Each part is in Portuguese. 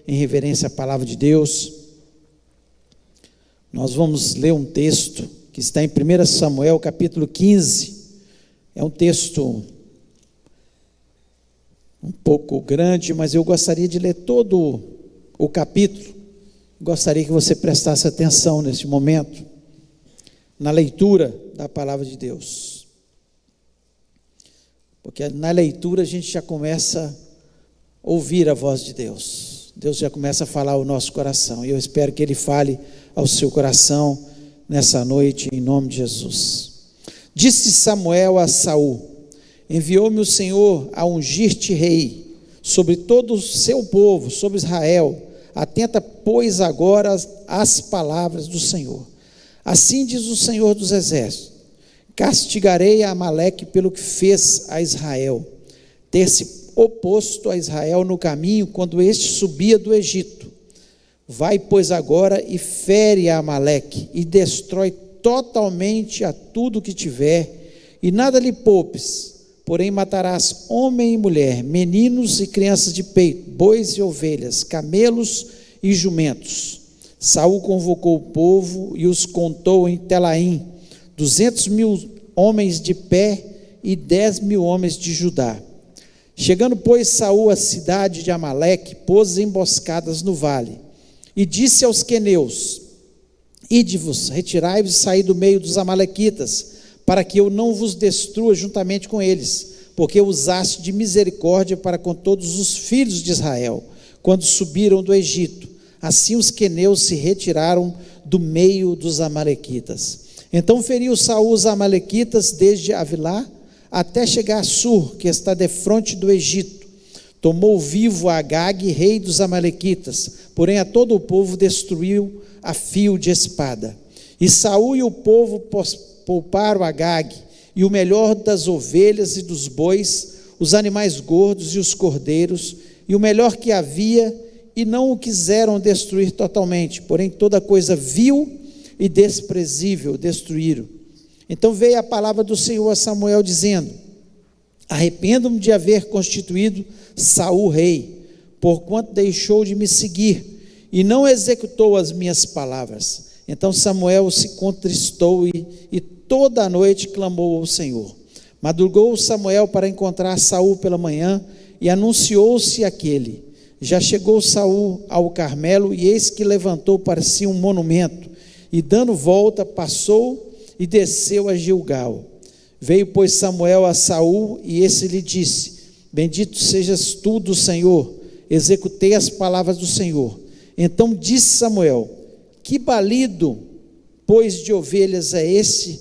em reverência à palavra de Deus. Nós vamos ler um texto que está em 1 Samuel capítulo 15, é um texto um pouco grande, mas eu gostaria de ler todo o capítulo. Gostaria que você prestasse atenção neste momento, na leitura da palavra de Deus, porque na leitura a gente já começa a ouvir a voz de Deus. Deus já começa a falar ao nosso coração, e eu espero que Ele fale ao seu coração nessa noite, em nome de Jesus. Disse Samuel a Saul: enviou-me o Senhor a ungir-te rei sobre todo o seu povo, sobre Israel. Atenta, pois, agora às palavras do Senhor. Assim diz o Senhor dos Exércitos: castigarei a Amaleque pelo que fez a Israel, ter se oposto a Israel no caminho quando este subia do Egito. Vai, pois, agora e fere a Amaleque e destrói totalmente a tudo que tiver, e nada lhe poupes, porém matarás homem e mulher, meninos e crianças de peito, bois e ovelhas, camelos e jumentos. Saul convocou o povo e os contou em Telaim, 200.000 homens de pé e 10.000 homens de Judá. Chegando, pois, Saul à cidade de Amaleque, pôs emboscadas no vale, e disse aos queneus: ide-vos, retirai-vos e saí do meio dos amalequitas, para que eu não vos destrua juntamente com eles, porque usaste de misericórdia para com todos os filhos de Israel, quando subiram do Egito. Assim os queneus se retiraram do meio dos amalequitas. Então feriu Saul os amalequitas desde Avilá até chegar a Sur, que está defronte do Egito. Tomou vivo a Agag, rei dos amalequitas, porém a todo o povo destruiu a fio de espada. E Saul e o povo pouparam Agag, e o melhor das ovelhas e dos bois, os animais gordos e os cordeiros, e o melhor que havia, e não o quiseram destruir totalmente, porém toda coisa vil e desprezível destruíram. Então veio a palavra do Senhor a Samuel, dizendo: arrependo-me de haver constituído Saul rei, porquanto deixou de me seguir, e não executou as minhas palavras. Então Samuel se contristou e toda a noite clamou ao Senhor. Madrugou Samuel para encontrar Saul pela manhã, e anunciou-se aquele. Já chegou Saul ao Carmelo, e eis que levantou para si um monumento, e dando volta, passou e desceu a Gilgal. Veio, pois, Samuel a Saul, e esse lhe disse: bendito sejas tu do Senhor, executei as palavras do Senhor. Então disse Samuel: que balido, pois, de ovelhas é esse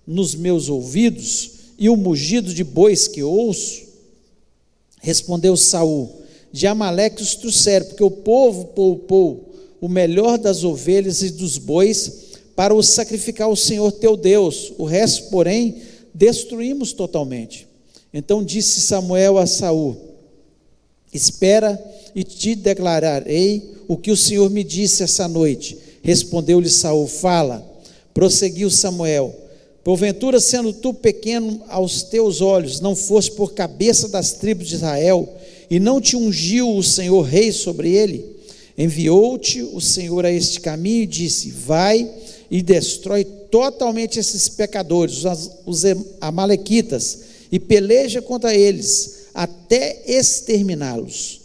nos meus ouvidos, e o mugido de bois que ouço? Respondeu Saul: de Amaleque os trouxeram, porque o povo poupou o melhor das ovelhas e dos bois para o sacrificar ao Senhor teu Deus, o resto, porém, destruímos totalmente. Então disse Samuel a Saul: espera e te declararei o que o Senhor me disse essa noite. Respondeu-lhe Saul: fala. Prosseguiu Samuel: porventura, sendo tu pequeno aos teus olhos, não foste por cabeça das tribos de Israel, e não te ungiu o Senhor rei sobre ele? Enviou-te o Senhor a este caminho e disse: vai e destrói totalmente esses pecadores, os amalequitas, e peleja contra eles, até exterminá-los.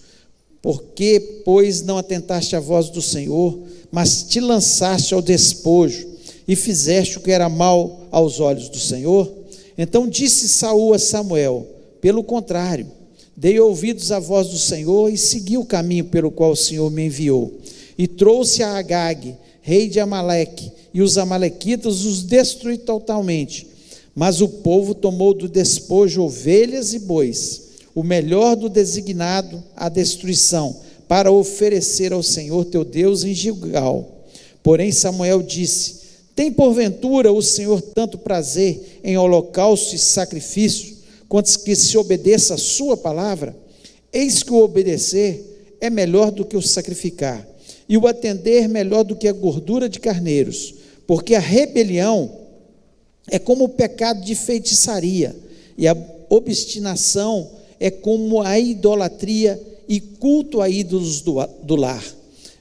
Porque, pois, não atentaste à voz do Senhor, mas te lançaste ao despojo, e fizeste o que era mal aos olhos do Senhor? Então disse Saul a Samuel: pelo contrário, dei ouvidos à voz do Senhor, e segui o caminho pelo qual o Senhor me enviou, e trouxe a Agag, rei de Amaleque, e os amalequitas os destruí totalmente. Mas o povo tomou do despojo ovelhas e bois, o melhor do designado à destruição, para oferecer ao Senhor teu Deus em Gilgal. Porém Samuel disse: tem porventura o Senhor tanto prazer em holocausto e sacrifício, quanto que se obedeça a sua palavra? Eis que o obedecer é melhor do que o sacrificar, e o atender melhor do que a gordura de carneiros, porque a rebelião é como o pecado de feitiçaria, e a obstinação é como a idolatria e culto a ídolos do lar.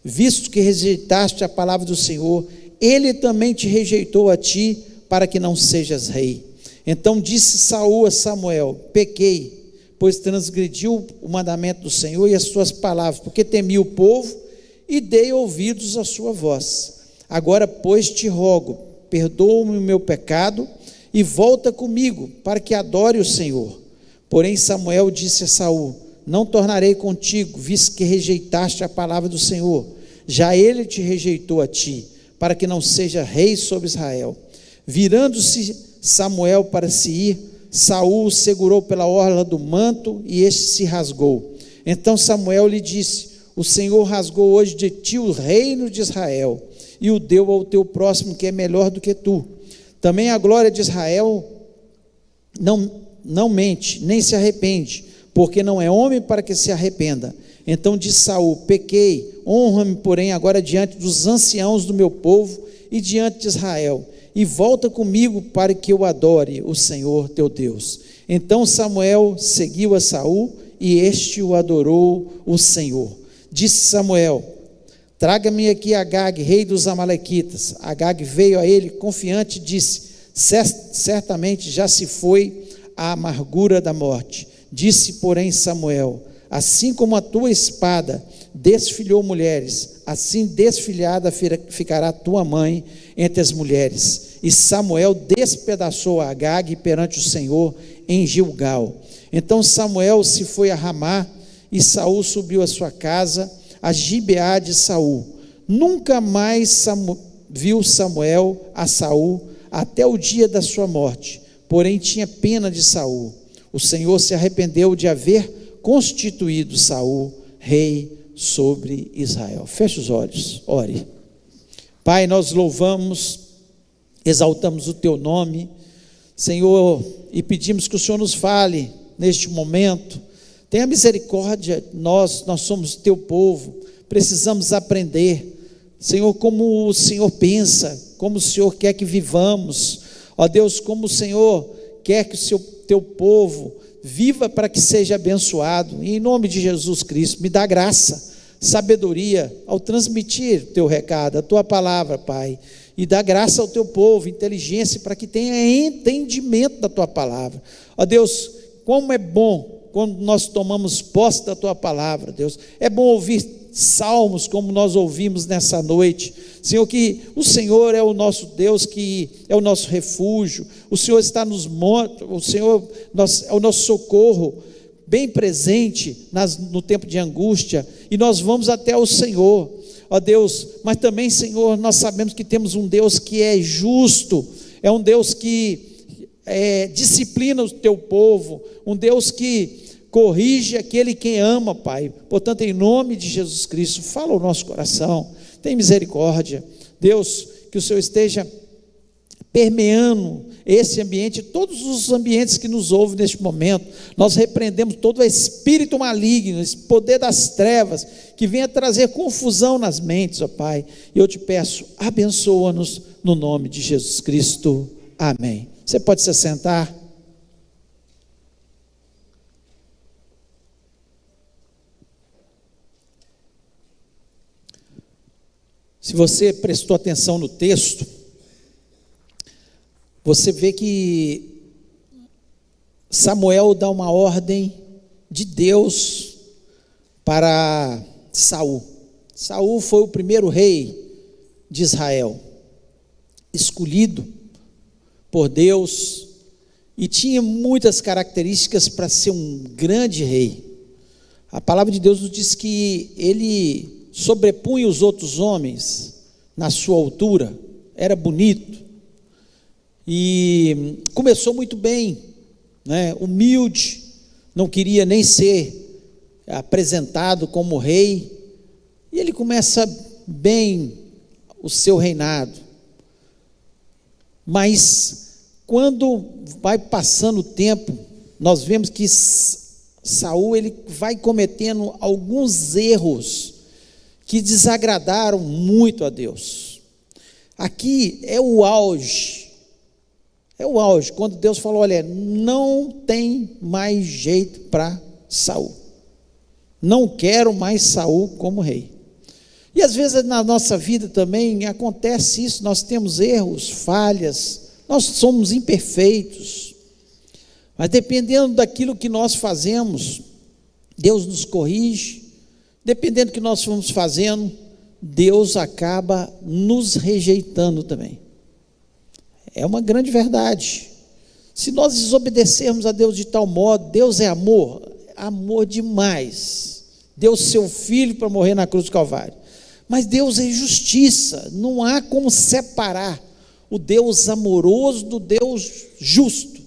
Visto que rejeitaste a palavra do Senhor, ele também te rejeitou a ti, para que não sejas rei. Então disse Saul a Samuel: pequei, pois transgrediu o mandamento do Senhor e as suas palavras, porque temi o povo e dei ouvidos à sua voz. Agora, pois, te rogo, perdoa-me o meu pecado e volta comigo, para que adore o Senhor. Porém Samuel disse a Saul: não tornarei contigo, visto que rejeitaste a palavra do Senhor. Já ele te rejeitou a ti, para que não seja rei sobre Israel. Virando-se Samuel para se ir, Saul o segurou pela orla do manto e este se rasgou. Então Samuel lhe disse: o Senhor rasgou hoje de ti o reino de Israel e o deu ao teu próximo, que é melhor do que tu. Também a glória de Israel não mente, nem se arrepende, porque não é homem para que se arrependa. Então disse Saul: pequei, honra-me, porém, agora diante dos anciãos do meu povo e diante de Israel, e volta comigo para que eu adore o Senhor teu Deus. Então Samuel seguiu a Saul, e este o adorou o Senhor. Disse Samuel: traga-me aqui Agag, rei dos amalequitas. Agag veio a ele confiante e disse: certamente já se foi a amargura da morte. Disse, porém, Samuel: assim como a tua espada desfilhou mulheres, assim desfilhada ficará tua mãe entre as mulheres. E Samuel despedaçou a Agag perante o Senhor em Gilgal. Então Samuel se foi a Ramá, e Saul subiu à sua casa, a Gibeá de Saul. Nunca mais viu Samuel a Saul até o dia da sua morte, porém tinha pena de Saul. O Senhor se arrependeu de haver constituído Saul rei sobre Israel. Feche os olhos, ore. Pai, nós louvamos, exaltamos o teu nome, Senhor, e pedimos que o Senhor nos fale neste momento. Tenha misericórdia, nós somos teu povo, precisamos aprender, Senhor, como o Senhor pensa, como o Senhor quer que vivamos, ó Deus, como o Senhor quer que o teu povo viva para que seja abençoado. E em nome de Jesus Cristo, me dá graça, sabedoria ao transmitir o teu recado, a tua palavra, Pai, e dá graça ao teu povo, inteligência para que tenha entendimento da tua palavra. Ó Deus, como é bom quando nós tomamos posse da tua palavra, Deus. É bom ouvir salmos como nós ouvimos nessa noite, Senhor, que o Senhor é o nosso Deus, que é o nosso refúgio, o Senhor está nos montes, o Senhor é o nosso socorro, bem presente no tempo de angústia, e nós vamos até o Senhor, ó Deus. Mas também, Senhor, nós sabemos que temos um Deus que é justo, é um Deus que disciplina o teu povo, um Deus que corrige aquele quem ama, Pai. Portanto, em nome de Jesus Cristo, fala o nosso coração, tem misericórdia, Deus, que o Senhor esteja permeando esse ambiente, todos os ambientes que nos ouvem neste momento. Nós repreendemos todo espírito maligno, esse poder das trevas, que venha trazer confusão nas mentes, ó Pai, e eu te peço, abençoa-nos no nome de Jesus Cristo, amém. Você pode se assentar. Se você prestou atenção no texto, você vê que Samuel dá uma ordem de Deus para Saul. Saul foi o primeiro rei de Israel, escolhido por Deus, e tinha muitas características para ser um grande rei. A palavra de Deus nos diz que ele sobrepunha os outros homens na sua altura, era bonito, e começou muito bem, né? Humilde, não queria nem ser apresentado como rei, e ele começa bem o seu reinado. Mas quando vai passando o tempo, nós vemos que Saul ele vai cometendo alguns erros que desagradaram muito a Deus. Aqui é o auge, quando Deus falou: olha, não tem mais jeito para Saul, não quero mais Saul como rei. E às vezes na nossa vida também acontece isso, nós temos erros, falhas, nós somos imperfeitos, mas dependendo daquilo que nós fazemos, Deus nos corrige, dependendo do que nós vamos fazendo, Deus acaba nos rejeitando também. É uma grande verdade. Se nós desobedecermos a Deus de tal modo, Deus é amor, amor demais, deu seu Filho para morrer na cruz do Calvário, mas Deus é justiça, não há como separar o Deus amoroso do Deus justo,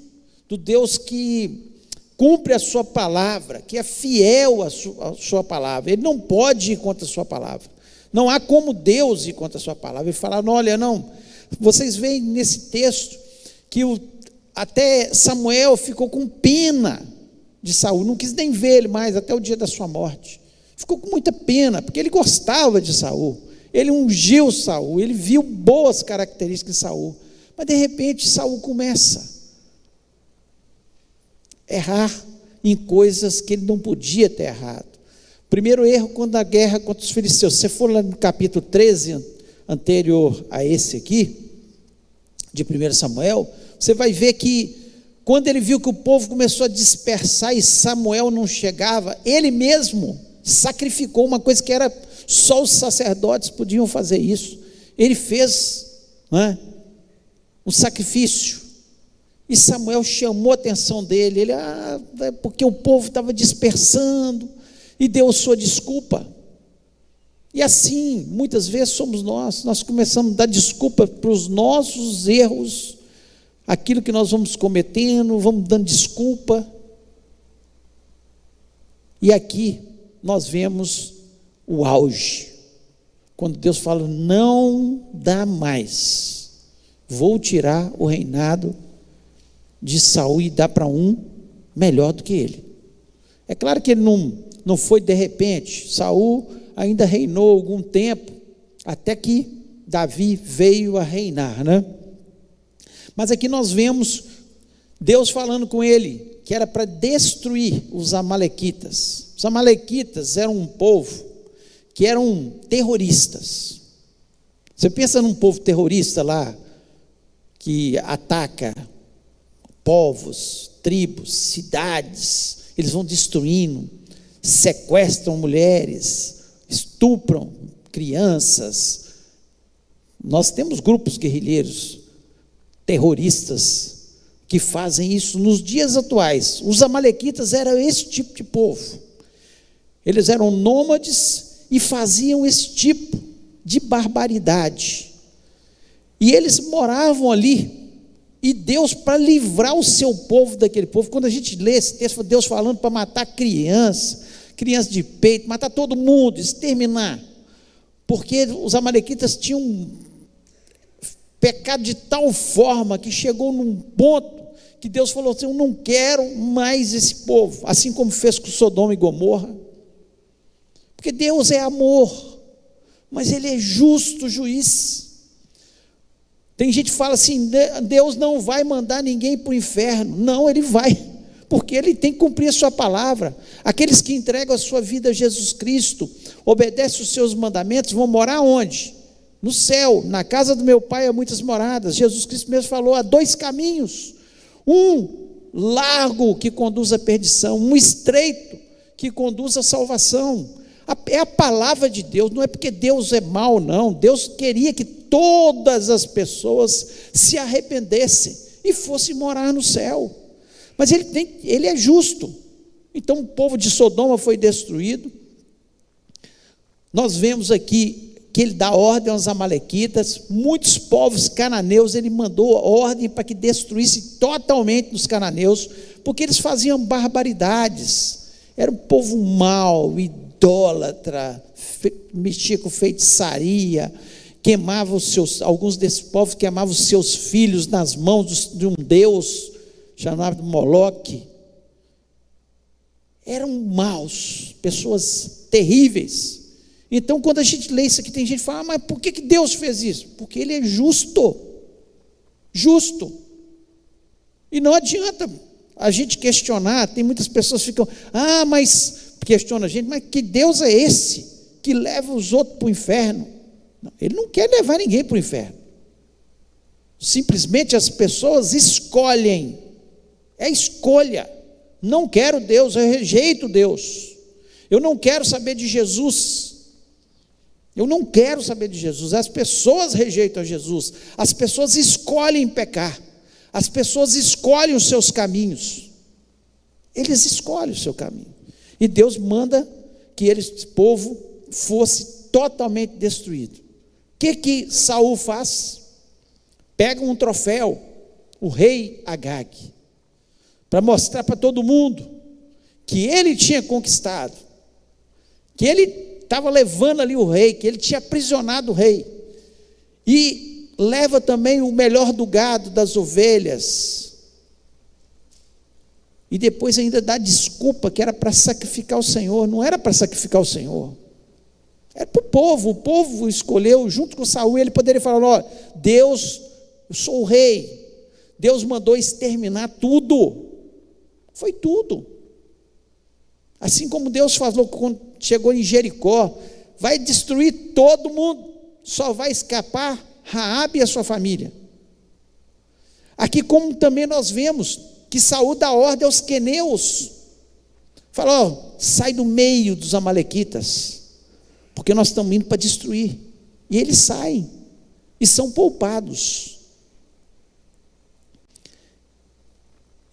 do Deus que cumpre a sua palavra, que é fiel à sua palavra. Ele não pode ir contra a sua palavra, não há como Deus ir contra a sua palavra e falar, não, olha, não, vocês veem nesse texto, que até Samuel ficou com pena de Saul, não quis nem ver ele mais, até o dia da sua morte, ficou com muita pena, porque ele gostava de Saul, ele ungiu Saul, ele viu boas características de Saul, mas de repente Saul começa a errar em coisas que ele não podia ter errado. Primeiro erro, quando a guerra contra os filisteus, se você for lá no capítulo 13, anterior a esse aqui, de 1 Samuel, você vai ver que quando ele viu que o povo começou a dispersar e Samuel não chegava, ele mesmo sacrificou uma coisa que era só os sacerdotes podiam fazer isso. Ele fez um sacrifício, e Samuel chamou a atenção dele, porque o povo estava dispersando, e deu sua desculpa. E assim, muitas vezes somos nós começamos a dar desculpa para os nossos erros, aquilo que nós vamos cometendo, vamos dando desculpa, e aqui nós vemos o auge, quando Deus fala, não dá mais, vou tirar o reinado de Saul e dar para um melhor do que ele. É claro que ele não foi de repente, Saul ainda reinou algum tempo, até que Davi veio a reinar, Mas aqui nós vemos Deus falando com ele, que era para destruir os amalequitas. Os amalequitas eram um povo que eram terroristas. Você pensa num povo terrorista lá, que ataca povos, tribos, cidades, eles vão destruindo, sequestram mulheres, estupram crianças. Nós temos grupos guerrilheiros, terroristas, que fazem isso nos dias atuais. Os amalequitas eram esse tipo de povo, eles eram nômades e faziam esse tipo de barbaridade, e eles moravam ali, e Deus, para livrar o seu povo daquele povo, quando a gente lê esse texto, Deus falando para matar criança de peito, matar todo mundo, exterminar, porque os amalequitas tinham pecado de tal forma, que chegou num ponto, que Deus falou assim, eu não quero mais esse povo, assim como fez com Sodoma e Gomorra, porque Deus é amor, mas Ele é justo juiz. Tem gente que fala assim, Deus não vai mandar ninguém para o inferno. Não, Ele vai, porque Ele tem que cumprir a sua palavra. Aqueles que entregam a sua vida a Jesus Cristo, obedecem os seus mandamentos, vão morar onde? No céu. Na casa do meu Pai há muitas moradas. Jesus Cristo mesmo falou, há dois caminhos, um largo que conduz à perdição, um estreito que conduz à salvação. É a palavra de Deus, não é porque Deus é mau, não. Deus queria que todas as pessoas se arrependessem e fossem morar no céu, mas Ele é justo. Então o povo de Sodoma foi destruído. Nós vemos aqui que Ele dá ordem aos amalequitas, muitos povos cananeus, Ele mandou ordem para que destruísse totalmente os cananeus, porque eles faziam barbaridades, era um povo mau, idólatra, mexia com feitiçaria, queimava alguns desses povos queimavam os seus filhos nas mãos de um deus chamado Moloque. Eram maus, pessoas terríveis. Então quando a gente lê isso aqui, tem gente que fala, mas por que Deus fez isso? Porque Ele é justo, e não adianta a gente questionar. Tem muitas pessoas que ficam, mas questiona a gente, mas que Deus é esse que leva os outros para o inferno? Não, Ele não quer levar ninguém para o inferno. Simplesmente as pessoas escolhem, é escolha. Não quero Deus, eu rejeito Deus, eu não quero saber de Jesus, eu não quero saber de Jesus. As pessoas rejeitam Jesus, as pessoas escolhem pecar, as pessoas escolhem os seus caminhos, eles escolhem o seu caminho, e Deus manda que esse povo fosse totalmente destruído. O que Saul faz? Pega um troféu, o rei Agag, para mostrar para todo mundo que ele tinha conquistado, que ele estava levando ali o rei, que ele tinha aprisionado o rei, e leva também o melhor do gado, das ovelhas, e depois ainda dá desculpa que era para sacrificar o Senhor. Não era para sacrificar o Senhor, era para o povo escolheu junto com Saul. Ele poderia falar: ó, Deus, eu sou o rei, Deus mandou exterminar tudo, foi tudo, assim como Deus falou quando chegou em Jericó: vai destruir todo mundo, só vai escapar Raabe e a sua família. Aqui, como também nós vemos que Saul dá ordem aos queneus, fala: ó, sai do meio dos amalequitas, porque nós estamos indo para destruir, e eles saem, e são poupados.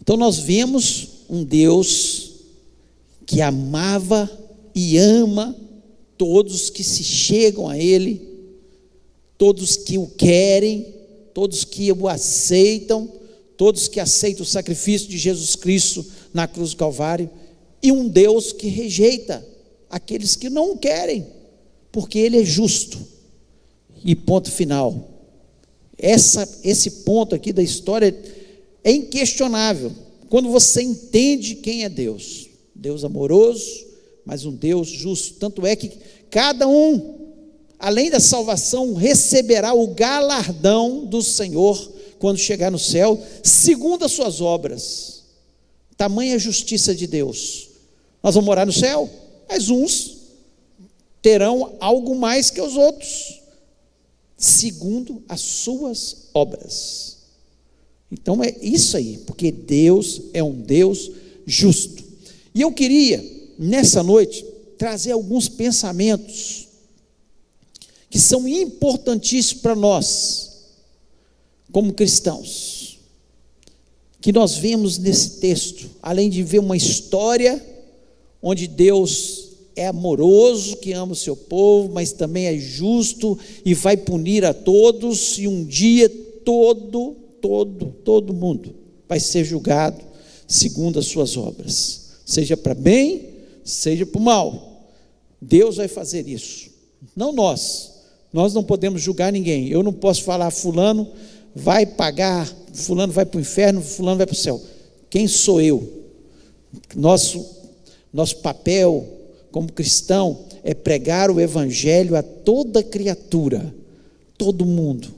Então nós vemos um Deus que amava e ama todos que se chegam a Ele, todos que o querem, todos que o aceitam, todos que aceitam o sacrifício de Jesus Cristo na cruz do Calvário, e um Deus que rejeita aqueles que não o querem, porque Ele é justo. E ponto final. Esse ponto aqui da história é inquestionável, quando você entende quem é Deus. Deus amoroso, mas um Deus justo. Tanto é que cada um, além da salvação, receberá o galardão do Senhor quando chegar no céu, segundo as suas obras. Tamanha justiça de Deus. Nós vamos morar no céu, mas uns terão algo mais que os outros, segundo as suas obras. Então é isso aí, porque Deus é um Deus justo. E eu queria, nessa noite, trazer alguns pensamentos que são importantíssimos para nós, como cristãos, que nós vemos nesse texto, além de ver uma história onde Deus é amoroso, que ama o seu povo, mas também é justo e vai punir a todos, e um dia todo mundo vai ser julgado segundo as suas obras, seja para bem, seja para o mal. Deus vai fazer isso, não nós não podemos julgar ninguém. Eu não posso falar: fulano vai pagar, fulano vai para o inferno, fulano vai para o céu. Quem sou eu? Nosso papel como cristão é pregar o evangelho a toda criatura, todo mundo,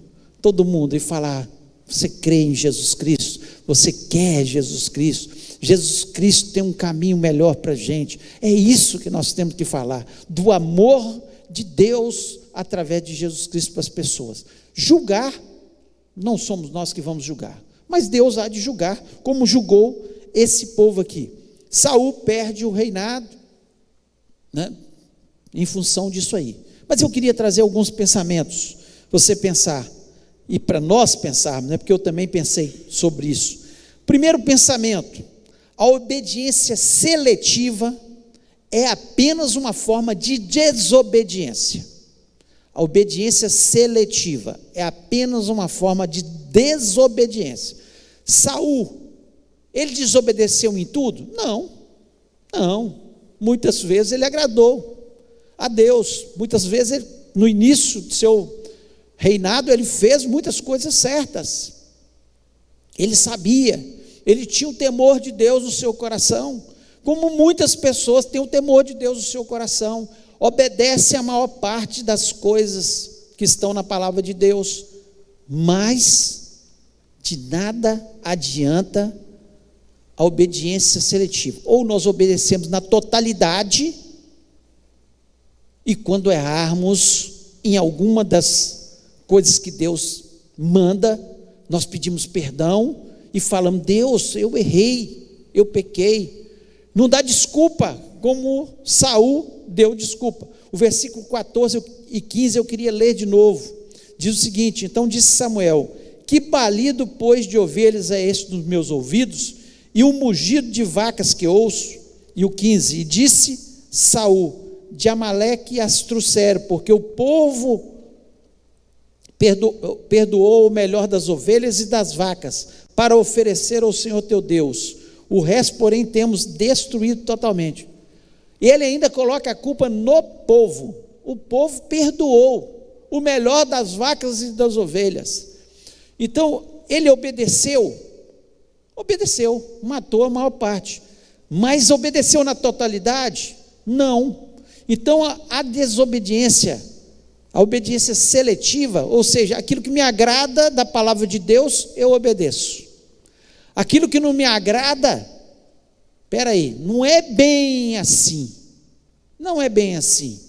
e falar: você crê em Jesus Cristo? Você quer Jesus Cristo? Jesus Cristo tem um caminho melhor para a gente. É isso que nós temos que falar, do amor de Deus através de Jesus Cristo para as pessoas. Julgar, não somos nós que vamos julgar, mas Deus há de julgar, como julgou esse povo aqui. Saul perde o reinado, né, em função disso aí. Mas eu queria trazer alguns pensamentos, você pensar, e para nós pensarmos, né, porque eu também pensei sobre isso. Primeiro pensamento: a obediência seletiva é apenas uma forma de desobediência. A obediência seletiva é apenas uma forma de desobediência. Saul, ele desobedeceu em tudo? Não, muitas vezes ele agradou a Deus, muitas vezes no início do seu reinado ele fez muitas coisas certas, ele sabia, ele tinha o temor de Deus no seu coração, como muitas pessoas têm o temor de Deus no seu coração, obedece a maior parte das coisas que estão na palavra de Deus, mas de nada adianta a obediência seletiva. Ou nós obedecemos na totalidade, e quando errarmos em alguma das coisas que Deus manda, nós pedimos perdão e falamos: Deus, eu errei, eu pequei. Não dá desculpa, como Saul deu desculpa. O versículo 14 e 15 eu queria ler de novo. Diz o seguinte: então disse Samuel: que balido, pois, de ovelhas é este nos meus ouvidos, e um mugido de vacas que ouço? E o 15: e disse Saul: de Amaleque as trouxeram, porque o povo perdoou o melhor das ovelhas e das vacas, para oferecer ao Senhor teu Deus. O resto, porém, temos destruído totalmente. E ele ainda coloca a culpa no povo. O povo perdoou o melhor das vacas e das ovelhas. Então, ele obedeceu, matou a maior parte, mas obedeceu na totalidade? Não. Então, a desobediência, a obediência seletiva, ou seja, aquilo que me agrada da palavra de Deus, eu obedeço. Aquilo que não me agrada, não é bem assim. Não é bem assim.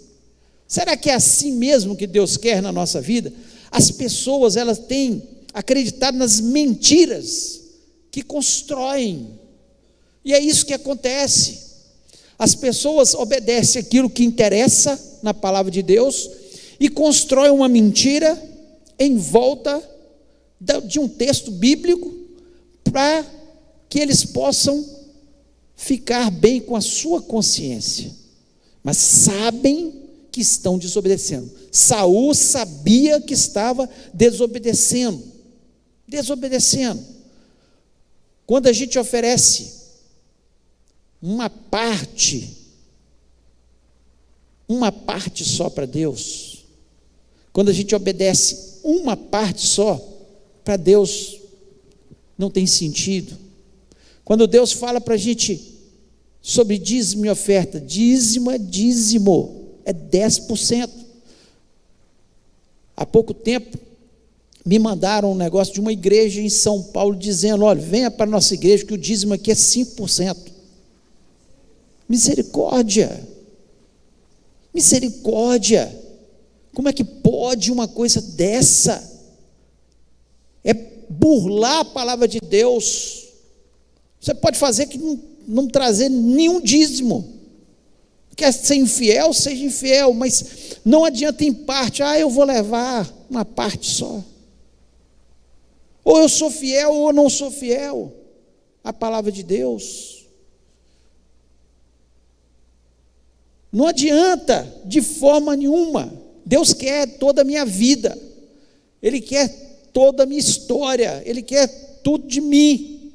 Será que é assim mesmo que Deus quer na nossa vida? As pessoas, elas têm acreditado nas mentiras que constroem, e é isso que acontece. As pessoas obedecem aquilo que interessa na palavra de Deus e constroem uma mentira em volta de um texto bíblico, para que eles possam ficar bem com a sua consciência, mas sabem que estão desobedecendo. Saul sabia que estava desobedecendo. Quando a gente oferece uma parte só para Deus, quando a gente obedece uma parte só para Deus, não tem sentido. Quando Deus fala para a gente sobre dízimo e oferta, dízimo é 10%. Há pouco tempo me mandaram um negócio de uma igreja em São Paulo dizendo: olha, venha para a nossa igreja que o dízimo aqui é 5%. Misericórdia, como é que pode uma coisa dessa? É burlar a palavra de Deus. Você pode fazer que não trazer nenhum dízimo. Quer ser infiel, seja infiel, mas não adianta em parte. Eu vou levar uma parte só. Ou eu sou fiel ou eu não sou fiel à palavra de Deus. Não adianta de forma nenhuma. Deus quer toda a minha vida, Ele quer toda a minha história, Ele quer tudo de mim.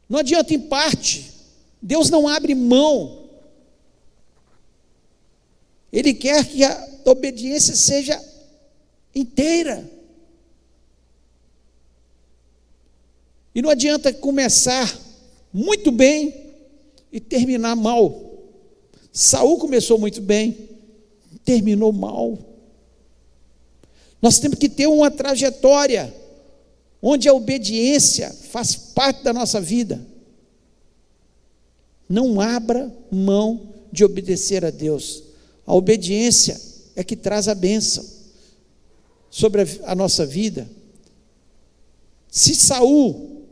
Não adianta em parte. Deus não abre mão. Ele quer que a obediência seja inteira. E não adianta começar muito bem e terminar mal. Saul começou muito bem, terminou mal. Nós temos que ter uma trajetória onde a obediência faz parte da nossa vida. Não abra mão de obedecer a Deus. A obediência é que traz a bênção sobre a nossa vida. Se Saul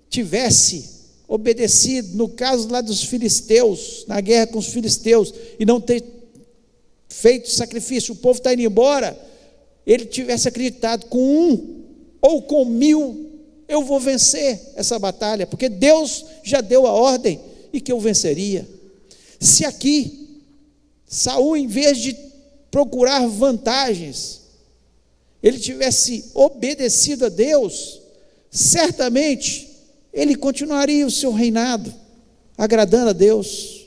tivesse obedecido, no caso lá dos filisteus, na guerra com os filisteus, e não ter feito sacrifício, o povo está indo embora, ele tivesse acreditado: com 1 ou com 1000, eu vou vencer essa batalha, porque Deus já deu a ordem e que eu venceria. Se aqui Saul, em vez de procurar vantagens, ele tivesse obedecido a Deus, certamente ele continuaria o seu reinado, agradando a Deus.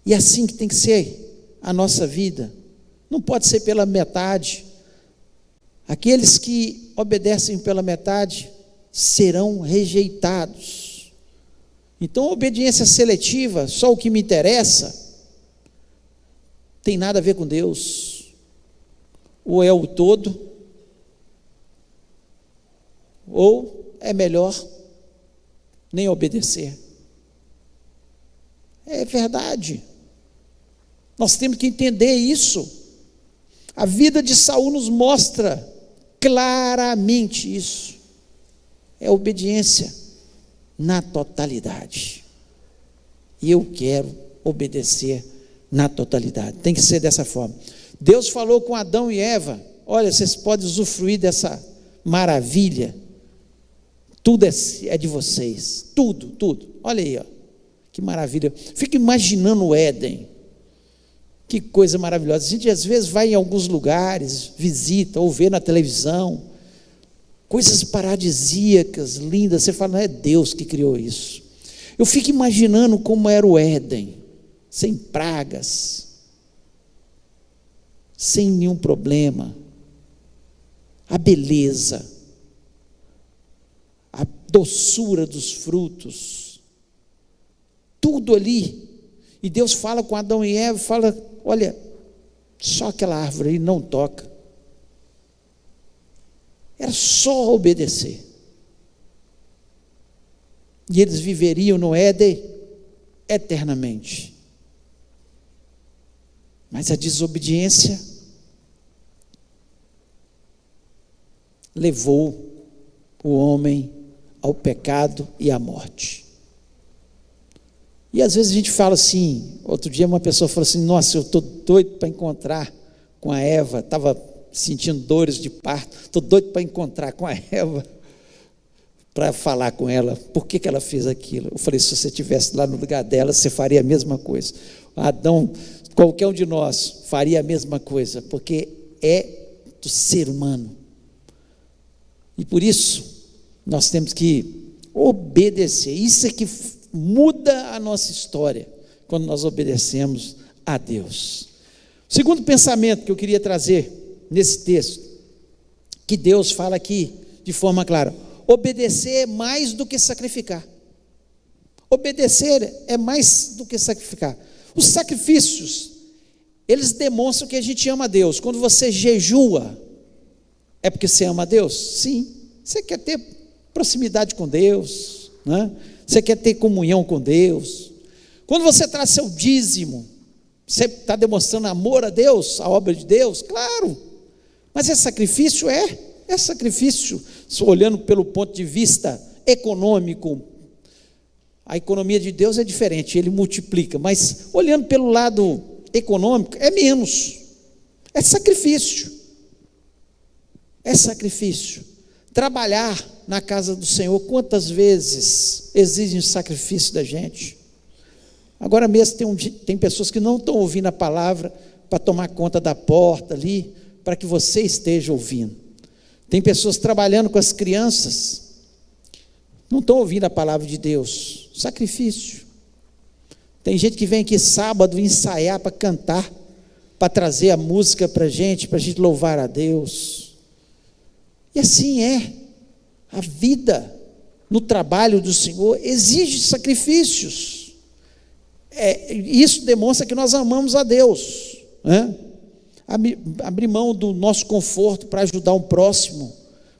E assim que tem que ser a nossa vida. Não pode ser pela metade. Aqueles que obedecem pela metade serão rejeitados. Então, a obediência seletiva, só o que me interessa, tem nada a ver com Deus. Ou é o todo, ou é melhor nem obedecer. É verdade. Nós temos que entender isso. A vida de Saul nos mostra claramente isso. É obediência na totalidade. E eu quero obedecer na totalidade. Tem que ser dessa forma. Deus falou com Adão e Eva: olha, vocês podem usufruir dessa maravilha. Tudo é de vocês. Tudo, tudo. Olha aí, ó. Que maravilha. Fico imaginando o Éden. Que coisa maravilhosa. A gente às vezes vai em alguns lugares, visita ou vê na televisão coisas paradisíacas, lindas. Você fala, não é Deus que criou isso. Eu fico imaginando como era o Éden, sem pragas, sem nenhum problema. A beleza, a doçura dos frutos, tudo ali. E Deus fala com Adão e Eva, fala, olha, só aquela árvore aí não toca. Era só obedecer. E eles viveriam no Éden eternamente. Mas a desobediência levou o homem ao pecado e à morte. E às vezes a gente fala assim, outro dia uma pessoa falou assim, nossa, eu estou doido para encontrar com a Eva, estava sentindo dores de parto, estou doido para encontrar com a Eva, para falar com ela, por que ela fez aquilo? Eu falei, se você estivesse lá no lugar dela, você faria a mesma coisa. Adão, qualquer um de nós faria a mesma coisa, porque é do ser humano. E por isso, nós temos que obedecer. Isso é que muda a nossa história, quando nós obedecemos a Deus. O segundo pensamento que eu queria trazer nesse texto, que Deus fala aqui de forma clara: obedecer é mais do que sacrificar. Obedecer é mais do que sacrificar. Os sacrifícios, eles demonstram que a gente ama a Deus. Quando você jejua, é porque você ama a Deus? Sim. Você quer ter proximidade com Deus, né? Você quer ter comunhão com Deus. Quando você traz seu dízimo, você está demonstrando amor a Deus, a obra de Deus? Claro. Mas é sacrifício? É sacrifício. Olhando pelo ponto de vista econômico, a economia de Deus é diferente, Ele multiplica, mas olhando pelo lado econômico, é menos. É sacrifício. É sacrifício. Trabalhar na casa do Senhor, quantas vezes exigem sacrifício da gente? Agora mesmo tem pessoas que não estão ouvindo a palavra para tomar conta da porta ali, para que você esteja ouvindo. Tem pessoas trabalhando com as crianças, não estão ouvindo a palavra de Deus. Sacrifício. Tem gente que vem aqui sábado ensaiar para cantar, para trazer a música para a gente louvar a Deus. E assim é. A vida no trabalho do Senhor exige sacrifícios. Isso demonstra que nós amamos a Deus, né? Abrir mão do nosso conforto para ajudar um próximo,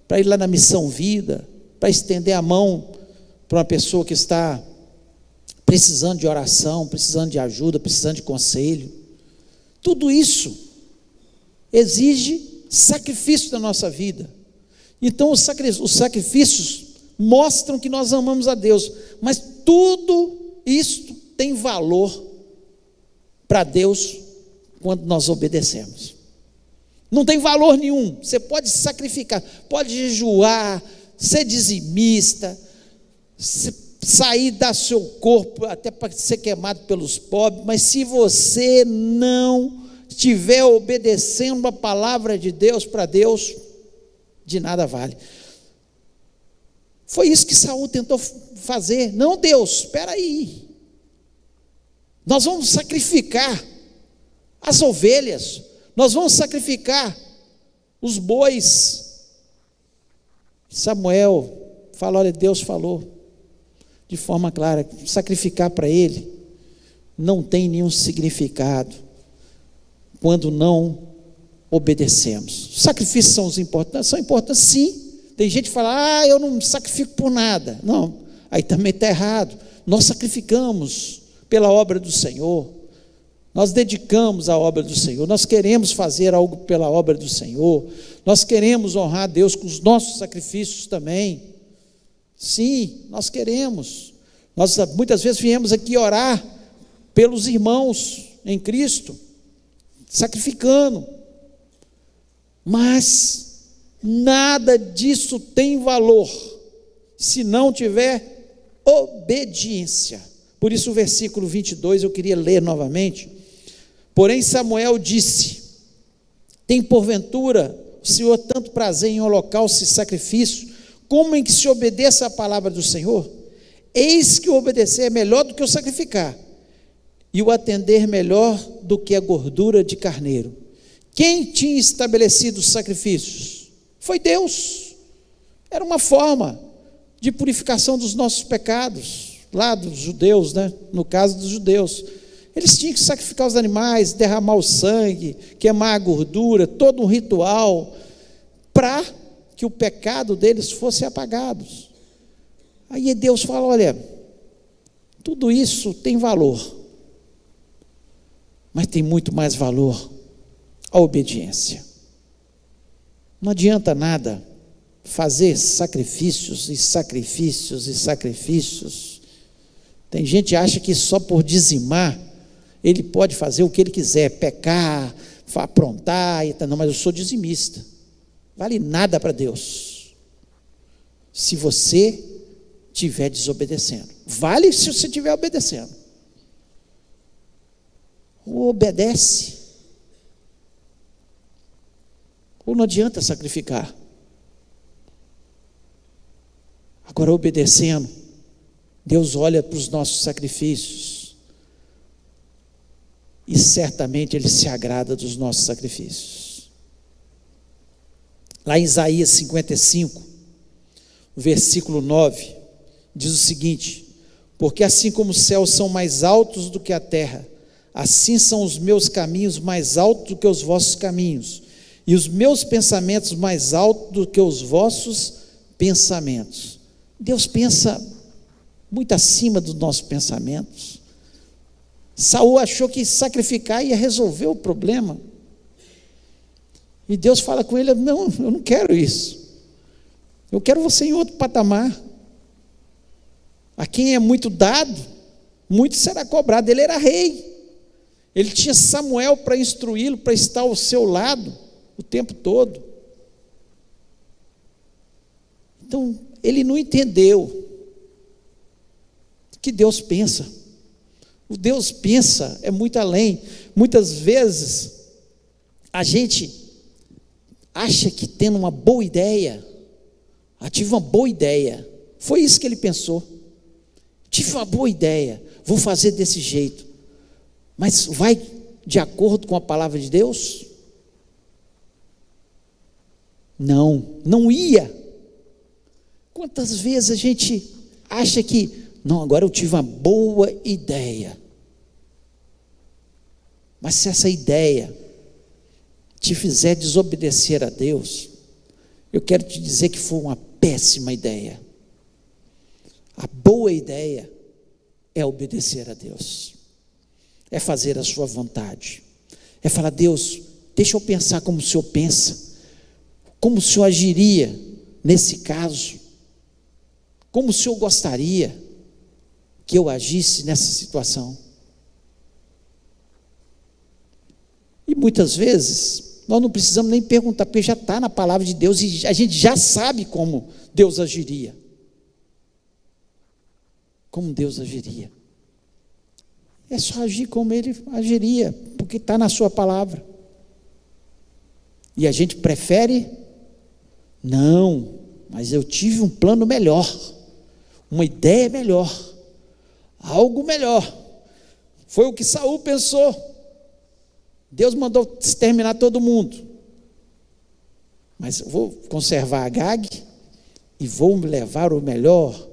para ir lá na missão vida, para estender a mão para uma pessoa que está precisando de oração, precisando de ajuda, precisando de conselho. Tudo isso exige sacrifício da nossa vida. Então os sacrifícios mostram que nós amamos a Deus, mas tudo isso tem valor para Deus quando nós obedecemos. Não tem valor nenhum. Você pode sacrificar, pode jejuar, ser dizimista, sair do seu corpo até para ser queimado pelos pobres, mas se você não estiver obedecendo a palavra de Deus para Deus, de nada vale. Foi isso que Saul tentou fazer. Não, Deus, espera aí. Nós vamos sacrificar as ovelhas, nós vamos sacrificar os bois. Samuel fala, olha, Deus falou de forma clara, sacrificar para ele não tem nenhum significado quando não obedecemos. Sacrifícios são importantes sim, Tem gente que fala, eu não sacrifico por nada. Não, aí também está errado. Nós sacrificamos pela obra do Senhor, nós dedicamos a obra do Senhor, nós queremos fazer algo pela obra do Senhor, nós queremos honrar a Deus com os nossos sacrifícios também. Sim, nós queremos. Nós muitas vezes viemos aqui orar pelos irmãos em Cristo, sacrificando, mas nada disso tem valor se não tiver obediência. Por isso o versículo 22 eu queria ler novamente. Porém Samuel disse: tem porventura o Senhor tanto prazer em holocausto e sacrifício, como em que se obedeça a palavra do Senhor? Eis que o obedecer é melhor do que o sacrificar, e o atender melhor do que a gordura de carneiro. Quem tinha estabelecido os sacrifícios? Foi Deus. Era uma forma de purificação dos nossos pecados, lá dos judeus, né? No caso dos judeus, eles tinham que sacrificar os animais, derramar o sangue, queimar a gordura, todo um ritual, para que o pecado deles fosse apagado. Aí Deus fala: olha, tudo isso tem valor, mas tem muito mais valor a obediência. Não adianta nada fazer sacrifícios e sacrifícios e sacrifícios. Tem gente que acha que só por dizimar ele pode fazer o que ele quiser, pecar, aprontar, não, mas eu sou dizimista. Vale nada para Deus se você estiver desobedecendo. Vale se você estiver obedecendo. Ou obedece, ou não adianta sacrificar. Agora, obedecendo, Deus olha para os nossos sacrifícios e certamente Ele se agrada dos nossos sacrifícios. Lá em Isaías 55, versículo 9, diz o seguinte: porque assim como os céus são mais altos do que a terra, assim são os meus caminhos mais altos do que os vossos caminhos, e os meus pensamentos mais altos do que os vossos pensamentos. Deus pensa muito acima dos nossos pensamentos. Saul achou que sacrificar ia resolver o problema, e Deus fala com ele: não, eu não quero isso, eu quero você em outro patamar. A quem é muito dado, muito será cobrado. Ele era rei, ele tinha Samuel para instruí-lo, para estar ao seu lado o tempo todo. Então ele não entendeu que Deus pensa. O Deus pensa é muito além. Muitas vezes a gente acha que tendo uma boa ideia, tive uma boa ideia, foi isso que ele pensou. Tive uma boa ideia, vou fazer desse jeito, mas vai de acordo com a palavra de Deus? Não ia. Quantas vezes a gente acha que, não, agora eu tive uma boa ideia, mas se essa ideia te fizer desobedecer a Deus, eu quero te dizer que foi uma péssima ideia. A boa ideia é obedecer a Deus, é fazer a sua vontade, é falar: Deus, deixa eu pensar como o Senhor pensa, como o Senhor agiria nesse caso, como o Senhor gostaria que eu agisse nessa situação. E muitas vezes nós não precisamos nem perguntar, porque já está na palavra de Deus e a gente já sabe como Deus agiria. Como Deus agiria. É só agir como Ele agiria, porque está na sua palavra. E a gente prefere, não, mas eu tive um plano melhor, uma ideia melhor, algo melhor. Foi o que Saul pensou. Deus mandou exterminar todo mundo, mas eu vou conservar Agag e vou levar o melhor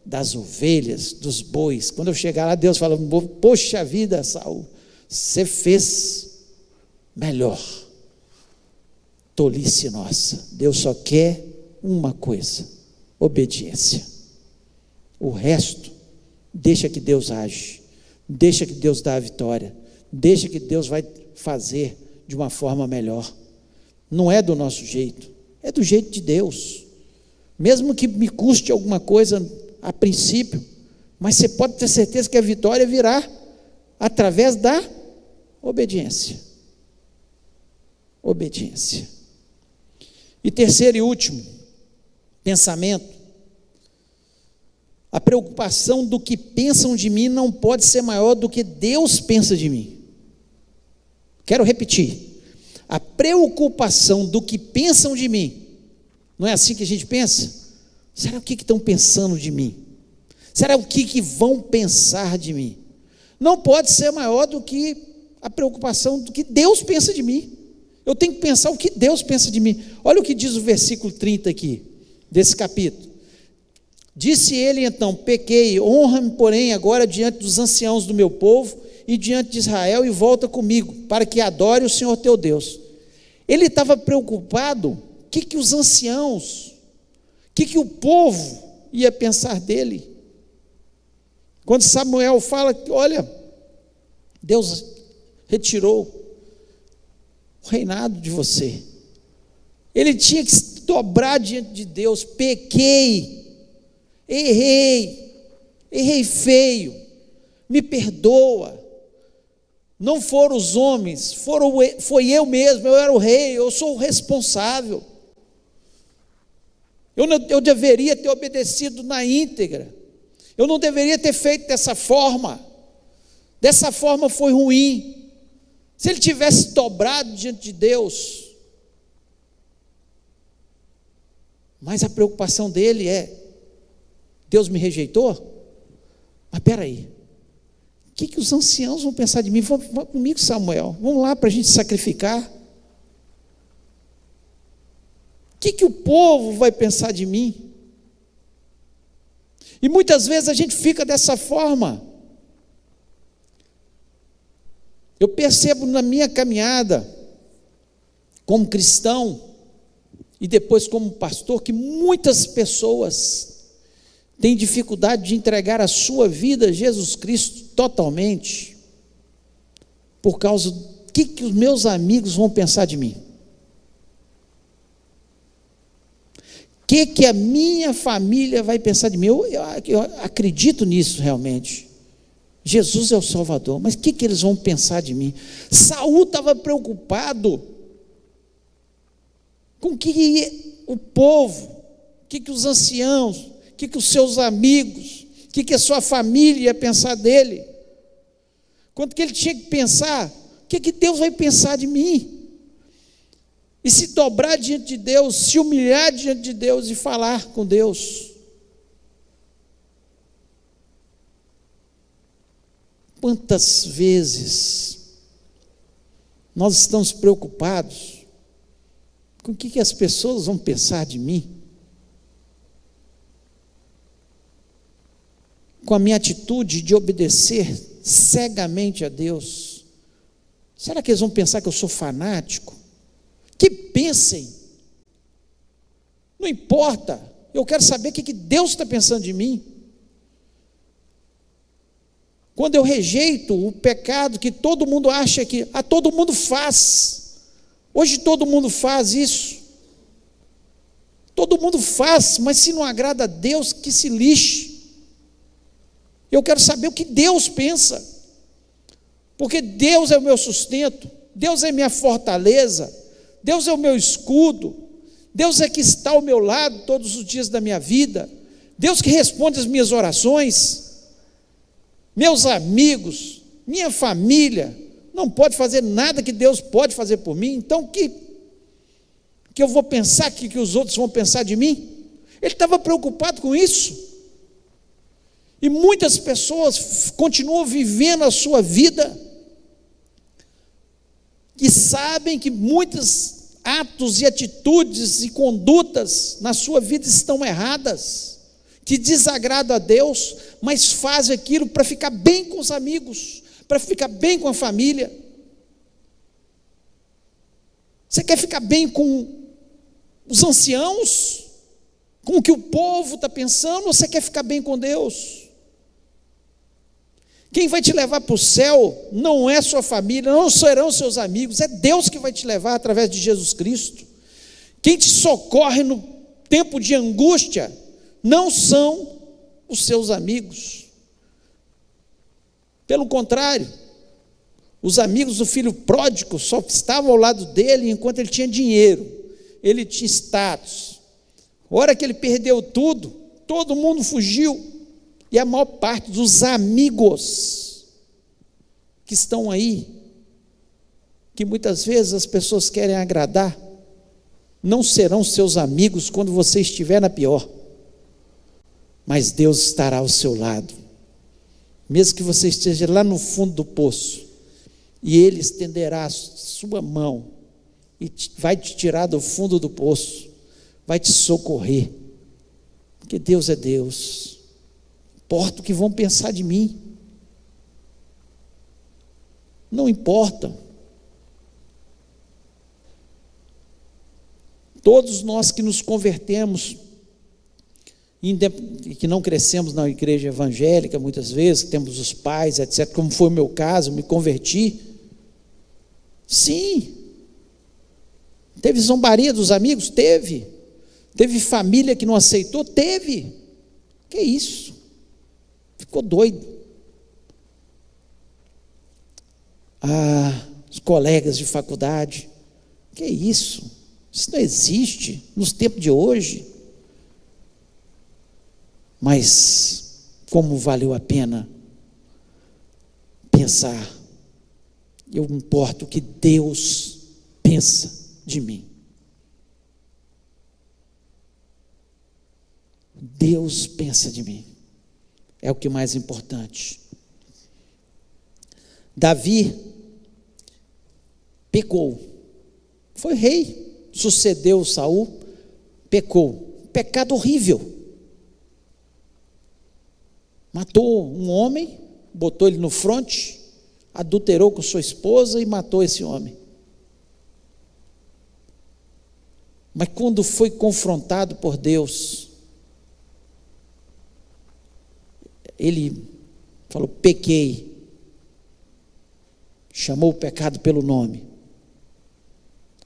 das ovelhas, dos bois. Quando eu chegar lá, Deus fala: poxa vida, Saul, você fez melhor. Tolice nossa. Deus só quer uma coisa: obediência. O resto, deixa que Deus age, deixa que Deus dá a vitória, deixa que Deus vai fazer de uma forma melhor. Não é do nosso jeito, é do jeito de Deus. Mesmo que me custe alguma coisa a princípio, mas você pode ter certeza que a vitória virá através da obediência. Obediência. E terceiro e último pensamento: a preocupação do que pensam de mim não pode ser maior do que Deus pensa de mim. Quero repetir: a preocupação do que pensam de mim, não é assim que a gente pensa? Será o que estão pensando de mim? Será o que vão pensar de mim? Não pode ser maior do que a preocupação do que Deus pensa de mim. Eu tenho que pensar o que Deus pensa de mim. Olha o que diz o versículo 30 aqui, desse capítulo. Disse ele então: pequei, honra-me, porém, agora diante dos anciãos do meu povo e diante de Israel, e volta comigo, para que adore o Senhor teu Deus. Ele estava preocupado, o que os anciãos, o que o povo ia pensar dele. Quando Samuel fala que, olha, Deus retirou o reinado de você, ele tinha que se dobrar diante de Deus: pequei, errei feio, me perdoa. Não foram os homens, foi eu mesmo, eu era o rei, eu sou o responsável. Eu deveria ter obedecido na íntegra, eu não deveria ter feito dessa forma foi ruim. Se ele tivesse dobrado diante de Deus, mas a preocupação dele é: Deus me rejeitou? Mas espera aí, o que os anciãos vão pensar de mim? Vão comigo, Samuel, vamos lá para a gente sacrificar. O que o povo vai pensar de mim? E muitas vezes a gente fica dessa forma. Eu percebo na minha caminhada como cristão e depois como pastor que muitas pessoas têm dificuldade de entregar a sua vida a Jesus Cristo totalmente, por causa do que os meus amigos vão pensar de mim, o que a minha família vai pensar de mim. Eu acredito nisso realmente. Jesus é o Salvador, mas o que eles vão pensar de mim? Saul estava preocupado com o que o povo, o que os anciãos, o que os seus amigos, o que a sua família ia pensar dele. Quanto que ele tinha que pensar: o que Deus vai pensar de mim? E se dobrar diante de Deus, se humilhar diante de Deus e falar com Deus. Quantas vezes nós estamos preocupados com o que as pessoas vão pensar de mim, com a minha atitude de obedecer cegamente a Deus? Será que eles vão pensar que eu sou fanático? Que pensem, não importa, eu quero saber o que Deus está pensando de mim. Quando eu rejeito o pecado que todo mundo acha que todo mundo faz, hoje todo mundo faz isso, todo mundo faz, mas se não agrada a Deus, que se lixe. Eu quero saber o que Deus pensa, porque Deus é o meu sustento, Deus é minha fortaleza, Deus é o meu escudo, Deus é que está ao meu lado todos os dias da minha vida, Deus que responde as minhas orações. Meus amigos, minha família, não pode fazer nada que Deus pode fazer por mim. Então que eu vou pensar, que os outros vão pensar de mim? Ele estava preocupado com isso. E muitas pessoas continuam vivendo a sua vida e sabem que muitos atos e atitudes e condutas na sua vida estão erradas, que desagradam a Deus, mas fazem aquilo para ficar bem com os amigos, para ficar bem com a família. Você quer ficar bem com os anciãos? com o que o povo está pensando, ou você quer ficar bem com Deus? Quem vai te levar para o céu não é sua família, não serão seus amigos, é Deus que vai te levar através de Jesus Cristo. Quem te socorre no tempo de angústia não são os seus amigos. Pelo contrário, os amigos do filho pródigo só estavam ao lado dele enquanto ele tinha dinheiro, ele tinha status. A hora que ele perdeu tudo, todo mundo fugiu. E a maior parte dos amigos que estão aí, que muitas vezes as pessoas querem agradar, não serão seus amigos quando você estiver na pior, mas Deus estará ao seu lado, mesmo que você esteja lá no fundo do poço, e Ele estenderá a sua mão, e vai te tirar do fundo do poço, vai te socorrer, porque Deus é Deus. Importa o que vão pensar de mim, não importa. Todos nós que nos convertemos, e que não crescemos na igreja evangélica muitas vezes, que temos os pais, etc., como foi o meu caso, me converti, sim, teve zombaria dos amigos? Teve família que não aceitou? Teve, que isso? Ficou doido. Os colegas de faculdade, que isso? Isso não existe nos tempos de hoje. Mas como valeu a pena pensar, eu importo o que Deus pensa de mim. Deus pensa de mim. É o que mais importante. Davi pecou, foi rei, sucedeu Saul, pecou, pecado horrível, matou um homem, botou ele no fronte, adulterou com sua esposa e matou esse homem. Mas quando foi confrontado por Deus, ele falou: pequei, chamou o pecado pelo nome,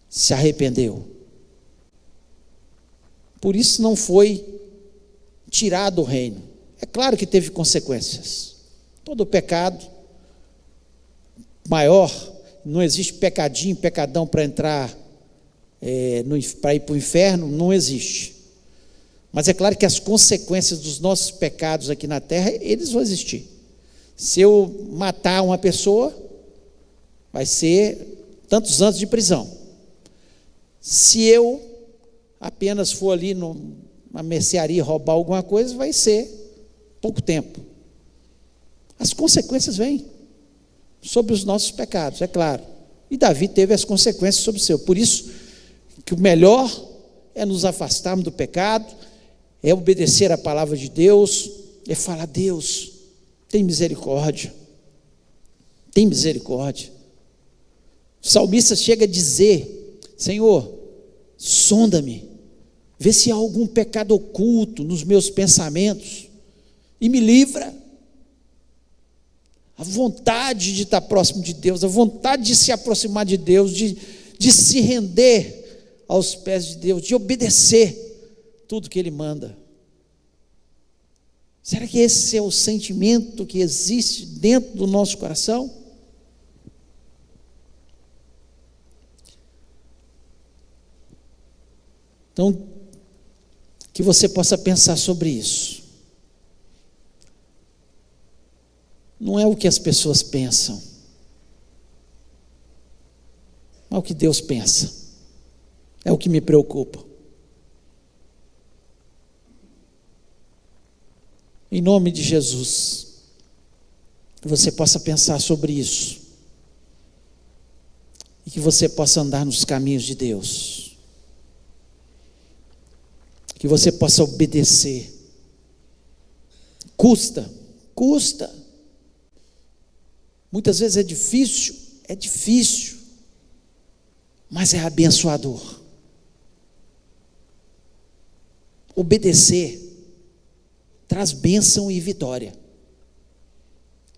se arrependeu. Por isso não foi tirado o reino. É claro que teve consequências. Todo pecado maior, não existe pecadinho, pecadão para entrar, para ir para o inferno, não existe. Mas é claro que as consequências dos nossos pecados aqui na terra, eles vão existir. Se eu matar uma pessoa, vai ser tantos anos de prisão. Se eu apenas for ali numa mercearia roubar alguma coisa, vai ser pouco tempo. As consequências vêm sobre os nossos pecados, é claro. E Davi teve as consequências sobre o seu. Por isso que o melhor é nos afastarmos do pecado, é obedecer a palavra de Deus, é falar: Deus, tem misericórdia, tem misericórdia. O salmista chega a dizer: Senhor, sonda-me, vê se há algum pecado oculto nos meus pensamentos e me livra. A vontade de estar próximo de Deus, a vontade de se aproximar de Deus, de se render aos pés de Deus, de obedecer tudo que Ele manda. Será que esse é o sentimento que existe dentro do nosso coração? Então, que você possa pensar sobre isso. Não é o que as pessoas pensam, é o que Deus pensa, é o que me preocupa. Em nome de Jesus, que você possa pensar sobre isso, e que você possa andar nos caminhos de Deus, que você possa obedecer. Custa, muitas vezes é difícil, mas é abençoador. obedecer traz bênção e vitória.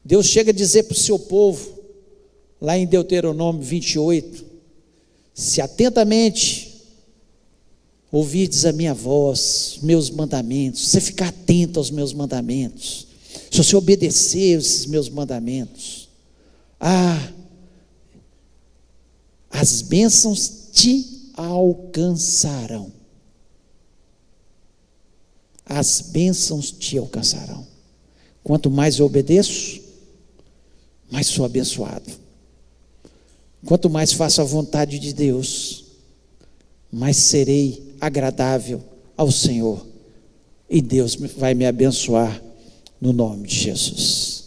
Deus chega a dizer para o seu povo, lá em Deuteronômio 28, se atentamente ouvirdes a minha voz, meus mandamentos, você ficar atento aos meus mandamentos, se você obedecer esses meus mandamentos, as bênçãos te alcançarão. As bênçãos te alcançarão. Quanto mais eu obedeço, mais sou abençoado. Quanto mais faço a vontade de Deus, mais serei agradável ao Senhor, e Deus vai me abençoar no nome de Jesus.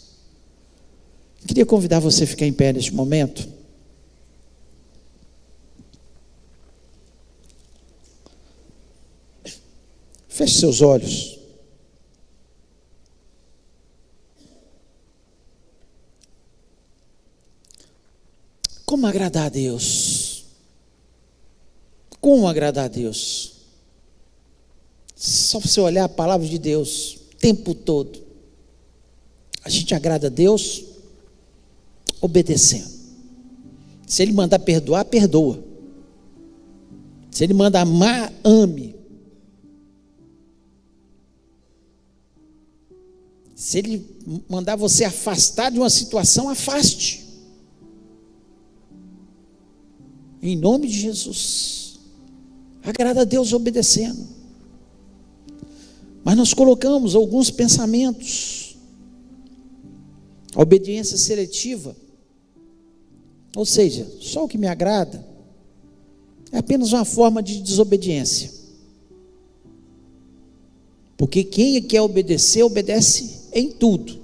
Queria convidar você a ficar em pé neste momento. Feche seus olhos. Como agradar a Deus? Como agradar a Deus? Só você olhar a palavra de Deus o tempo todo. A gente agrada a Deus obedecendo. Se Ele mandar perdoar, perdoa. Se Ele mandar amar, ame. Se Ele mandar você afastar de uma situação, afaste. Em nome de Jesus. Agrada a Deus obedecendo. Mas nós colocamos alguns pensamentos. A obediência seletiva. Ou seja, só o que me agrada é apenas uma forma de desobediência. Porque quem quer obedecer, obedece em tudo.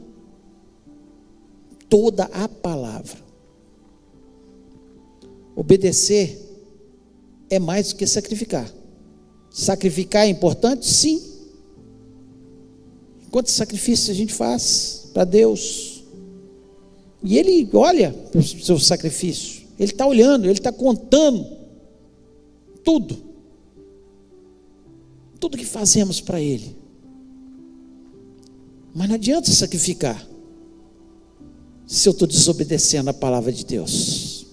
Toda a palavra. Obedecer é mais do que sacrificar. Sacrificar é importante? Sim. Quantos sacrifícios a gente faz para Deus? E Ele olha para o seu sacrifício. Ele está olhando, Ele está contando tudo. Tudo que fazemos para Ele. Mas não adianta sacrificar se eu estou desobedecendo a palavra de Deus.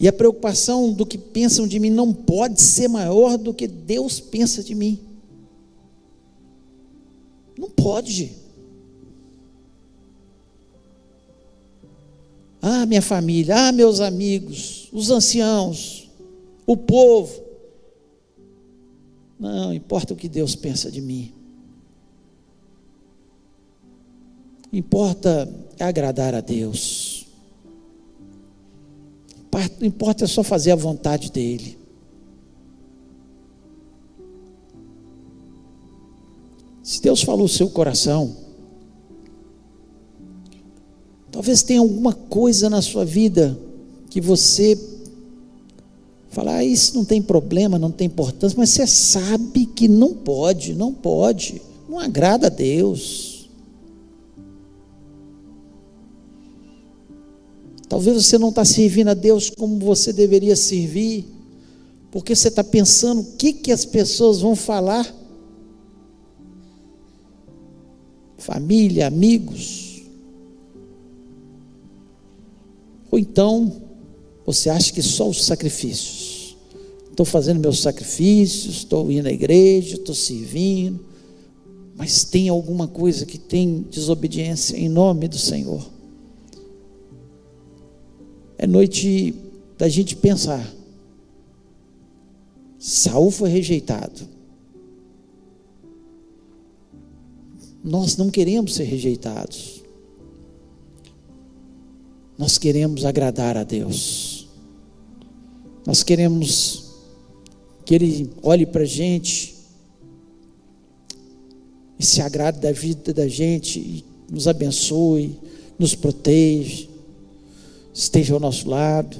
E a preocupação do que pensam de mim não pode ser maior do que Deus pensa de mim. Não pode. Minha família, meus amigos, os anciãos, o povo. Não importa o que Deus pensa de mim. Importa agradar a Deus. Não importa, é só fazer a vontade dEle. Se Deus falou o seu coração, talvez tenha alguma coisa na sua vida que você fala, isso não tem problema, não tem importância, mas você sabe que não pode, não agrada a Deus. Talvez você não está servindo a Deus como você deveria servir, porque você está pensando o que as pessoas vão falar. Família, amigos. Ou então, você acha que só os sacrifícios. Estou fazendo meus sacrifícios, estou indo à igreja, estou servindo, mas tem alguma coisa que tem desobediência em nome do Senhor. É noite da gente pensar. Saul foi rejeitado. Nós não queremos ser rejeitados. Nós queremos agradar a Deus. Nós queremos que Ele olhe para a gente e se agrade da vida da gente, e nos abençoe, nos proteja, esteja ao nosso lado.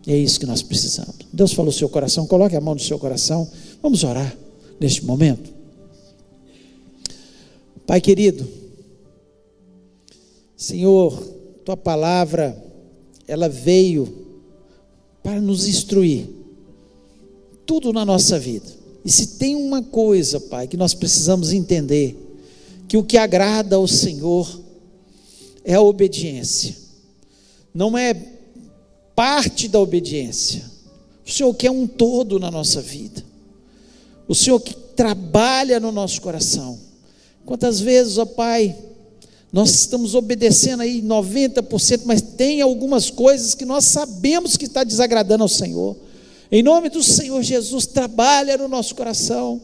E é isso que nós precisamos. Deus falou no seu coração, coloque a mão no seu coração. Vamos orar neste momento. Pai querido, Senhor, Tua palavra, ela veio para nos instruir, tudo na nossa vida. E se tem uma coisa, Pai, que nós precisamos entender, que o que agrada ao Senhor é a obediência, não é parte da obediência. O Senhor quer um todo na nossa vida, o Senhor que trabalha no nosso coração. Quantas vezes, ó Pai, nós estamos obedecendo aí 90%, mas tem algumas coisas que nós sabemos que está desagradando ao Senhor. Em nome do Senhor Jesus, trabalha no nosso coração,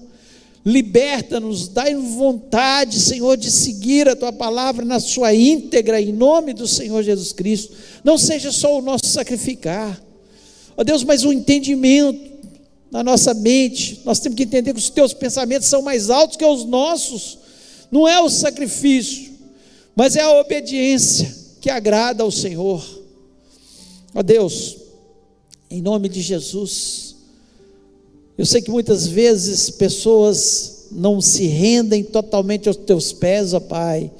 liberta-nos, dá-nos vontade, Senhor, de seguir a Tua palavra na sua íntegra, em nome do Senhor Jesus Cristo. Não seja só o nosso sacrificar, ó Deus, mas o entendimento na nossa mente. Nós temos que entender que os Teus pensamentos são mais altos que os nossos. Não é o sacrifício, mas é a obediência que agrada ao Senhor. Ó Deus, em nome de Jesus, eu sei que muitas vezes pessoas não se rendem totalmente aos Teus pés, ó Pai,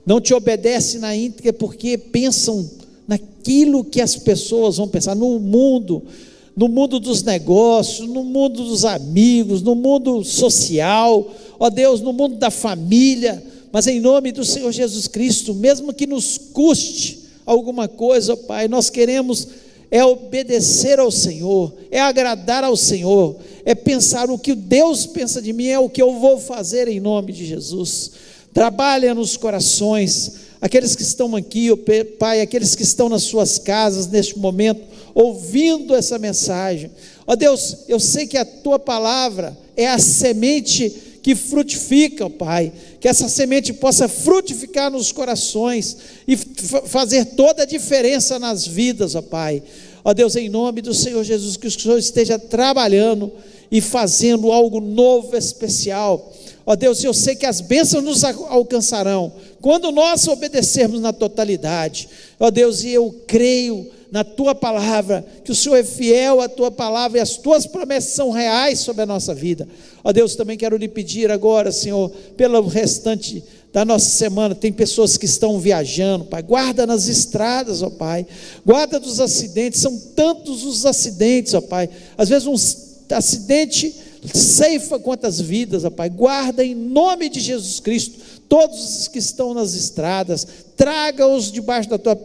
não Te obedecem na íntegra porque pensam naquilo que as pessoas vão pensar, no mundo dos negócios, no mundo dos amigos, no mundo social, ó Deus, no mundo da família. Mas em nome do Senhor Jesus Cristo, mesmo que nos custe alguma coisa, ó Pai, nós queremos obedecer ao Senhor, agradar ao Senhor, pensar o que Deus pensa de mim, é o que eu vou fazer em nome de Jesus. Trabalha nos corações, aqueles que estão aqui, ó Pai, aqueles que estão nas suas casas neste momento, ouvindo essa mensagem. Ó Deus, eu sei que a Tua palavra é a semente que frutifica, ó Pai, que essa semente possa frutificar nos corações e fazer toda a diferença nas vidas, ó Pai. Ó Deus, em nome do Senhor Jesus, que o Senhor esteja trabalhando e fazendo algo novo, especial. Ó Deus, eu sei que as bênçãos nos alcançarão quando nós obedecermos na totalidade. Ó Deus, e eu creio na Tua palavra, que o Senhor é fiel à Tua palavra e as Tuas promessas são reais sobre a nossa vida. Ó Deus, também quero lhe pedir agora, Senhor, pelo restante da nossa semana, tem pessoas que estão viajando, Pai, guarda nas estradas, ó Pai, guarda dos acidentes, são tantos os acidentes, ó Pai, às vezes um acidente ceifa quantas vidas, ó Pai, guarda em nome de Jesus Cristo, todos os que estão nas estradas, traga-os debaixo da Tua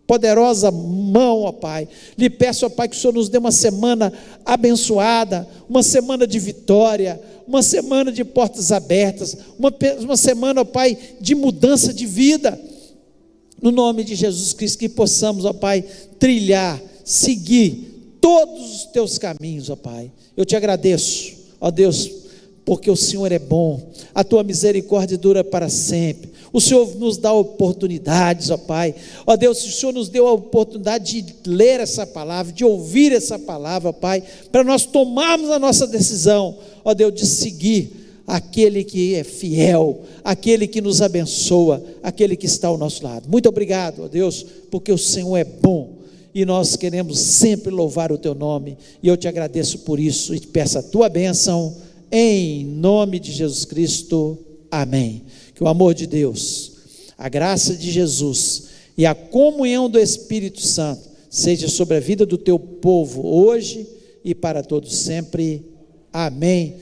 poderosa mão, ó Pai. Lhe peço, ó Pai, que o Senhor nos dê uma semana abençoada, uma semana de vitória, uma semana de portas abertas, uma semana, ó Pai, de mudança de vida, no nome de Jesus Cristo, que possamos, ó Pai, trilhar, seguir todos os Teus caminhos, ó Pai. Eu Te agradeço, ó Deus, porque o Senhor é bom, a Tua misericórdia dura para sempre. O Senhor nos dá oportunidades, ó Pai. Ó Deus, o Senhor nos deu a oportunidade de ler essa palavra, de ouvir essa palavra, ó Pai, para nós tomarmos a nossa decisão, ó Deus, de seguir aquele que é fiel, aquele que nos abençoa, aquele que está ao nosso lado. Muito obrigado, ó Deus, porque o Senhor é bom e nós queremos sempre louvar o Teu nome, e eu Te agradeço por isso e te peço a Tua bênção, em nome de Jesus Cristo, amém. Que o amor de Deus, a graça de Jesus e a comunhão do Espírito Santo seja sobre a vida do Teu povo hoje e para todos sempre, amém.